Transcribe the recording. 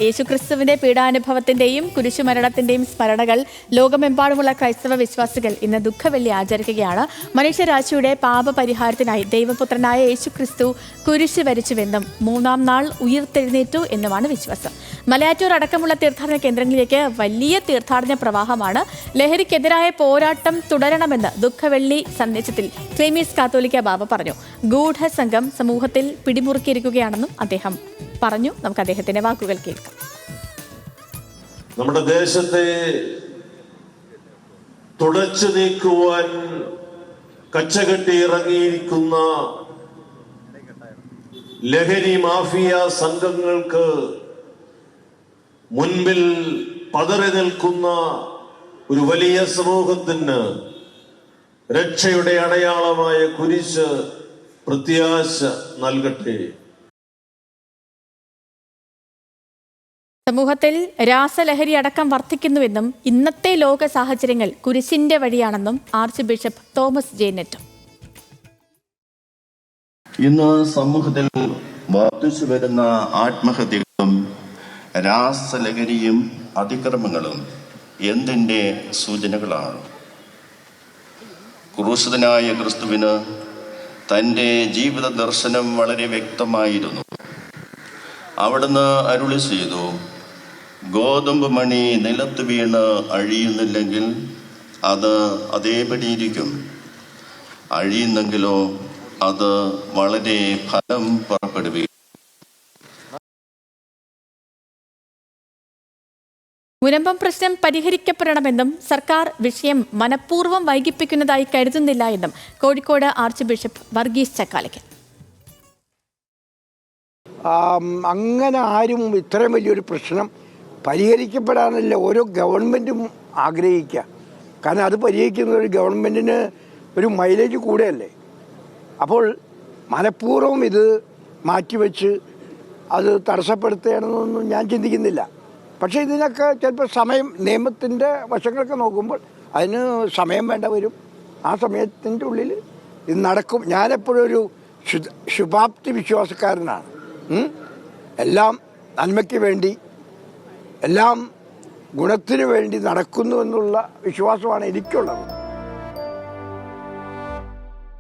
യേശുക്രിസ്തുവിന്റെ പീഡാനുഭവത്തിന്റെയും കുരിശുമരണത്തിന്റെയും സ്മരണകൾ ലോകമെമ്പാടുമുള്ള ക്രൈസ്തവ വിശ്വാസികൾ ഇന്ന് ദുഃഖവെള്ളി ആചരിക്കുകയാണ്. മനുഷ്യരാശിയുടെ പാപപരിഹാരത്തിനായി ദൈവപുത്രനായ യേശുക്രിസ്തു കുരിശ് വരിച്ചുവെന്നും 3-ാം നാൾ ഉയിർത്തെഴുന്നേറ്റു എന്നുമാണ് വിശ്വാസം. മലയാറ്റൂർ അടക്കമുള്ള തീർത്ഥാടന കേന്ദ്രങ്ങളിലേക്ക് വലിയ തീർത്ഥാടന പ്രവാഹമാണ്. ലഹരിക്കെതിരായ പോരാട്ടം തുടരണമെന്ന് ദുഃഖവെള്ളി സന്ദേശത്തിൽ ക്ലീമീസ് കാത്തോലിക്ക ബാബ പറഞ്ഞു. ഗൂഢസംഘം സമൂഹത്തിൽ പിടിമുറുക്കിയിരിക്കുകയാണെന്നും അദ്ദേഹം പറഞ്ഞു. നമുക്ക് അദ്ദേഹത്തിന്റെ വാക്കുകൾ കേൾക്കാം. നമ്മുടെ ദേശത്തെ തുടച്ചു നീക്കുവാൻ കച്ചകെട്ടി ഇറങ്ങിയിരിക്കുന്ന ലഹരി മാഫിയ സംഘങ്ങൾക്ക് മുൻപിൽ പതറി നിൽക്കുന്ന ഒരു വലിയ സമൂഹത്തിന് രക്ഷയുടെ അടയാളമായ കുരിശ് പ്രത്യാശ നൽകട്ടെ. സമൂഹത്തിൽ രാസലഹരി അടക്കം വർദ്ധിക്കുന്നുവെന്നും ഇന്നത്തെ ലോക സാഹചര്യങ്ങൾ കുരിശിന്റെ വഴിയാണെന്നും ആർച്ച് ബിഷപ്പ് തോമസ് ജേനറ്റ്. ഇന്ന് സമൂഹത്തിൽ വർദ്ധിച്ചു വരുന്ന ആത്മഹത്യകളും രാസലഹരിയും അതിക്രമങ്ങളും എന്തിന്റെ സൂചനകളാണ്? ക്രൂശിതനായ ക്രിസ്തുവിന് തൻ്റെ ജീവിത ദർശനം വളരെ വ്യക്തമായിരുന്നു. അവിടുന്ന് അരുളി ചെയ്തു, ഗോതമ്പ് മണി നിലത്ത് വീണ് അഴിയുന്നില്ലെങ്കിൽ അത് അതേപടിയിരിക്കും, അഴിയുന്നെങ്കിലോ അത് വളരെ ഫലം പുറപ്പെടുവിക്കും. മുനമ്പം പ്രശ്നം പരിഹരിക്കപ്പെടണമെന്നും സർക്കാർ വിഷയം മനഃപൂർവ്വം വൈകിപ്പിക്കുന്നതായി കരുതുന്നില്ല എന്നും കോഴിക്കോട് ആർച്ച് ബിഷപ്പ് വർഗീസ് ചക്കാലയ്ക്കൽ. അങ്ങനെ ആരും ഇത്രയും വലിയൊരു പ്രശ്നം പരിഹരിക്കപ്പെടാനല്ല ഓരോ ഗവൺമെൻറ്റും ആഗ്രഹിക്കുക. കാരണം അത് പരിഹരിക്കുന്ന ഒരു ഗവൺമെൻറ്റിന് ഒരു മൈലേജ് കൂടെയല്ലേ. അപ്പോൾ മനഃപൂർവ്വം ഇത് മാറ്റിവെച്ച് അത് തടസ്സപ്പെടുത്തുകയാണെന്നൊന്നും ഞാൻ ചിന്തിക്കുന്നില്ല. പക്ഷേ ഇതിനൊക്കെ ചിലപ്പോൾ സമയം, നിയമത്തിൻ്റെ വശങ്ങളൊക്കെ നോക്കുമ്പോൾ അതിന് സമയം വേണ്ട വരും. ആ സമയത്തിൻ്റെ ഉള്ളിൽ ഇത് നടക്കും. ഞാനെപ്പോഴും ഒരു ശുഭാപ്തി വിശ്വാസക്കാരനാണ്. എല്ലാം നന്മയ്ക്ക് വേണ്ടി, എല്ലാം ഗുണത്തിന് വേണ്ടി നടക്കുന്നു എന്നുള്ള വിശ്വാസമാണ് എനിക്കുള്ളത്.